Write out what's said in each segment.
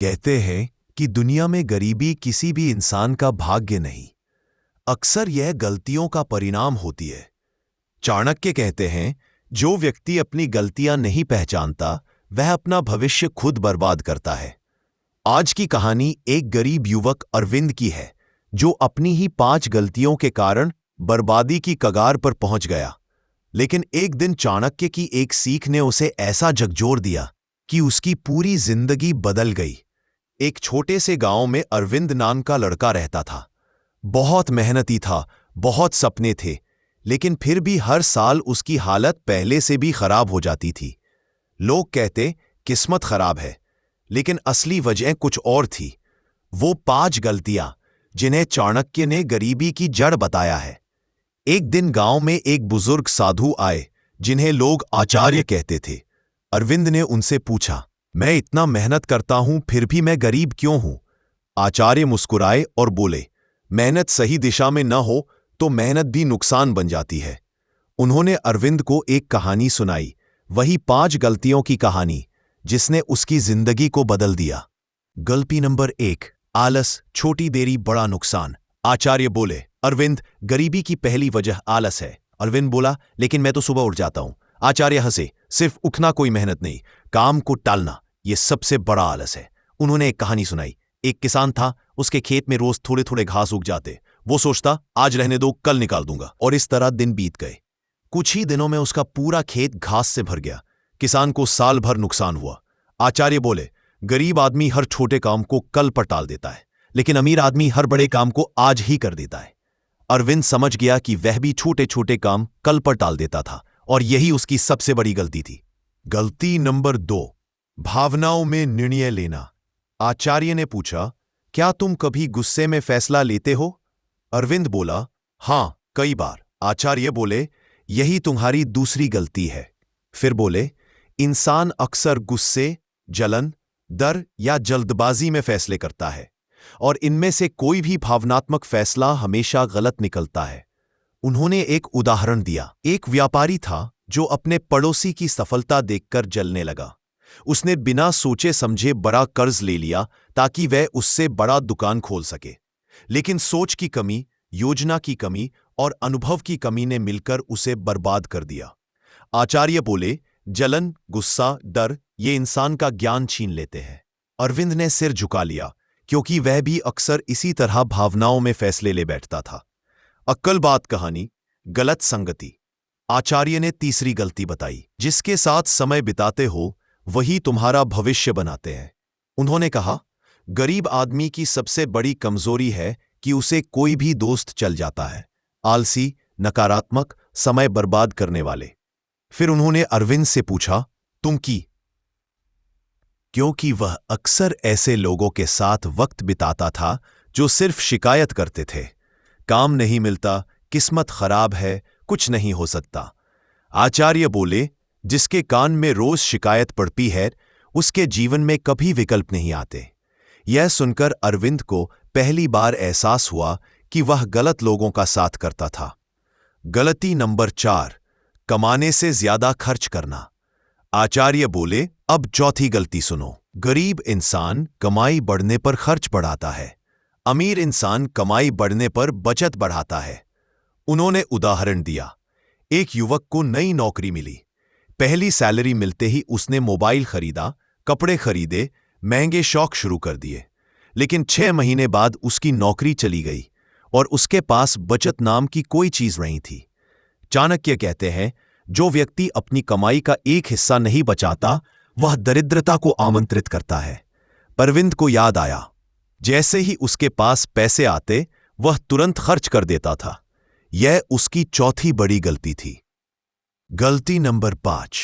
कहते हैं कि दुनिया में गरीबी किसी भी इंसान का भाग्य नहीं, अक्सर यह गलतियों का परिणाम होती है। चाणक्य कहते हैं, जो व्यक्ति अपनी गलतियां नहीं पहचानता वह अपना भविष्य खुद बर्बाद करता है। आज की कहानी एक गरीब युवक अरविंद की है, जो अपनी ही 5 गलतियों के कारण बर्बादी की कगार पर पहुंच गया। लेकिन एक दिन चाणक्य की एक सीख ने उसे ऐसा झकझोर दिया कि उसकी पूरी जिंदगी बदल गई। एक छोटे से गांव में अरविंद नाम का लड़का रहता था। बहुत मेहनती था, बहुत सपने थे, लेकिन फिर भी हर साल उसकी हालत पहले से भी खराब हो जाती थी। लोग कहते किस्मत खराब है, लेकिन असली वजह कुछ और थी। वो 5 गलतियां जिन्हें चाणक्य ने गरीबी की जड़ बताया है। एक दिन गांव में एक बुजुर्ग साधु आए, जिन्हें लोग आचार्य कहते थे। अरविंद ने उनसे पूछा, मैं इतना मेहनत करता हूं फिर भी मैं गरीब क्यों हूं? आचार्य मुस्कुराए और बोले, मेहनत सही दिशा में न हो तो मेहनत भी नुकसान बन जाती है। उन्होंने अरविंद को एक कहानी सुनाई, वही 5 गलतियों की कहानी जिसने उसकी जिंदगी को बदल दिया। गलती नंबर 1, आलस, छोटी देरी बड़ा नुकसान। आचार्य बोले, अरविंद, गरीबी की पहली वजह आलस है। अरविंद बोला, लेकिन मैं तो सुबह उठ जाता हूं। आचार्य हंसे, सिर्फ उठना कोई मेहनत नहीं, काम को टालना यह सबसे बड़ा आलस है। उन्होंने एक कहानी सुनाई। एक किसान था, उसके खेत में रोज थोड़े थोड़े घास उग जाते। वो सोचता, आज रहने दो, कल निकाल दूंगा। और इस तरह दिन बीत गए। कुछ ही दिनों में उसका पूरा खेत घास से भर गया। किसान को साल भर नुकसान हुआ। आचार्य बोले, गरीब आदमी हर छोटे काम को कल पर टाल देता है, लेकिन अमीर आदमी हर बड़े काम को आज ही कर देता है। अरविंद समझ गया कि वह भी छोटे छोटे काम कल पर टाल देता था, और यही उसकी सबसे बड़ी गलती थी। गलती नंबर 2, भावनाओं में निर्णय लेना। आचार्य ने पूछा, क्या तुम कभी गुस्से में फैसला लेते हो? अरविंद बोला, हां, कई बार। आचार्य बोले, यही तुम्हारी दूसरी गलती है। फिर बोले, इंसान अक्सर गुस्से, जलन, डर या जल्दबाजी में फैसले करता है, और इनमें से कोई भी भावनात्मक फैसला हमेशा गलत निकलता है। उन्होंने एक उदाहरण दिया। एक व्यापारी था जो अपने पड़ोसी की सफलता देखकर जलने लगा। उसने बिना सोचे समझे बड़ा कर्ज ले लिया ताकि वह उससे बड़ा दुकान खोल सके। लेकिन सोच की कमी, योजना की कमी और अनुभव की कमी ने मिलकर उसे बर्बाद कर दिया। आचार्य बोले, जलन, गुस्सा, डर ये इंसान का ज्ञान छीन लेते हैं। अरविंद ने सिर झुका लिया, क्योंकि वह भी अक्सर इसी तरह भावनाओं में फैसले ले बैठता था। अक्लबात कहानी, गलत संगति। आचार्य ने तीसरी गलती बताई, जिसके साथ समय बिताते हो वही तुम्हारा भविष्य बनाते हैं। उन्होंने कहा, गरीब आदमी की सबसे बड़ी कमजोरी है कि उसे कोई भी दोस्त चल जाता है। आलसी, नकारात्मक, समय बर्बाद करने वाले। फिर उन्होंने अरविंद से पूछा, तुम की? क्योंकि वह अक्सर ऐसे लोगों के साथ वक्त बिताता था जो सिर्फ शिकायत करते थे, काम नहीं मिलता, किस्मत खराब है, कुछ नहीं हो सकता। आचार्य बोले, जिसके कान में रोज शिकायत पड़ती है उसके जीवन में कभी विकल्प नहीं आते। यह सुनकर अरविंद को पहली बार एहसास हुआ कि वह गलत लोगों का साथ करता था। गलती नंबर 4, कमाने से ज्यादा खर्च करना। आचार्य बोले, अब चौथी गलती सुनो। गरीब इंसान कमाई बढ़ने पर खर्च बढ़ाता है, अमीर इंसान कमाई बढ़ने पर बचत बढ़ाता है। उन्होंने उदाहरण दिया, एक युवक को नई नौकरी मिली। पहली सैलरी मिलते ही उसने मोबाइल खरीदा, कपड़े खरीदे, महंगे शौक शुरू कर दिए। लेकिन 6 महीने बाद उसकी नौकरी चली गई और उसके पास बचत नाम की कोई चीज नहीं थी। चाणक्य कहते हैं, जो व्यक्ति अपनी कमाई का एक हिस्सा नहीं बचाता वह दरिद्रता को आमंत्रित करता है। अरविंद को याद आया, जैसे ही उसके पास पैसे आते वह तुरंत खर्च कर देता था। यह उसकी चौथी बड़ी गलती थी। गलती नंबर 5,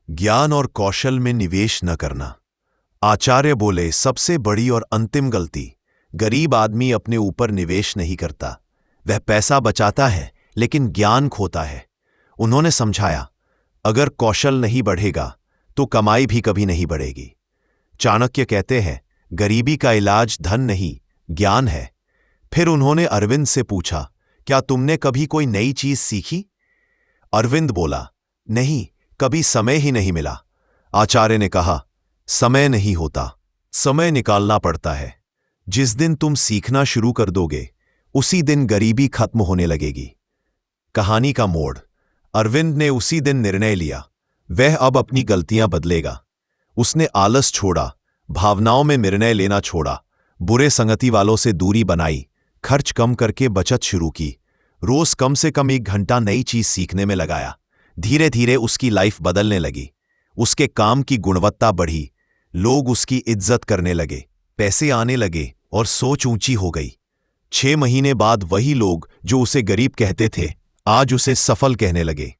ज्ञान और कौशल में निवेश न करना। आचार्य बोले, सबसे बड़ी और अंतिम गलती, गरीब आदमी अपने ऊपर निवेश नहीं करता। वह पैसा बचाता है लेकिन ज्ञान खोता है। उन्होंने समझाया, अगर कौशल नहीं बढ़ेगा तो कमाई भी कभी नहीं बढ़ेगी। चाणक्य कहते हैं, गरीबी का इलाज धन नहीं, ज्ञान है। फिर उन्होंने अरविंद से पूछा, क्या तुमने कभी कोई नई चीज सीखी? अरविंद बोला, नहीं, कभी समय ही नहीं मिला। आचार्य ने कहा, समय नहीं होता, समय निकालना पड़ता है। जिस दिन तुम सीखना शुरू कर दोगे उसी दिन गरीबी खत्म होने लगेगी। कहानी का मोड़। अरविंद ने उसी दिन निर्णय लिया, वह अब अपनी गलतियां बदलेगा। उसने आलस छोड़ा, भावनाओं में निर्णय लेना छोड़ा, बुरे संगति वालों से दूरी बनाई, खर्च कम करके बचत शुरू की, रोज कम से कम 1 घंटा नई चीज सीखने में लगाया। धीरे धीरे उसकी लाइफ बदलने लगी। उसके काम की गुणवत्ता बढ़ी, लोग उसकी इज्जत करने लगे, पैसे आने लगे और सोच ऊंची हो गई। 6 महीने बाद वही लोग जो उसे गरीब कहते थे आज उसे सफल कहने लगे।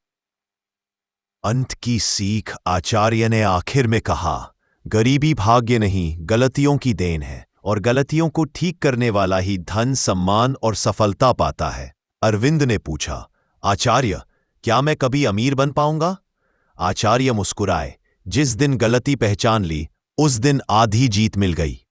अंत की सीख। आचार्य ने आखिर में कहा, गरीबी भाग्य नहीं, गलतियों की देन है, और गलतियों को ठीक करने वाला ही धन, सम्मान और सफलता पाता है। अरविंद ने पूछा, आचार्य, क्या मैं कभी अमीर बन पाऊंगा? आचार्य मुस्कुराए, जिस दिन गलती पहचान ली उस दिन आधी जीत मिल गई।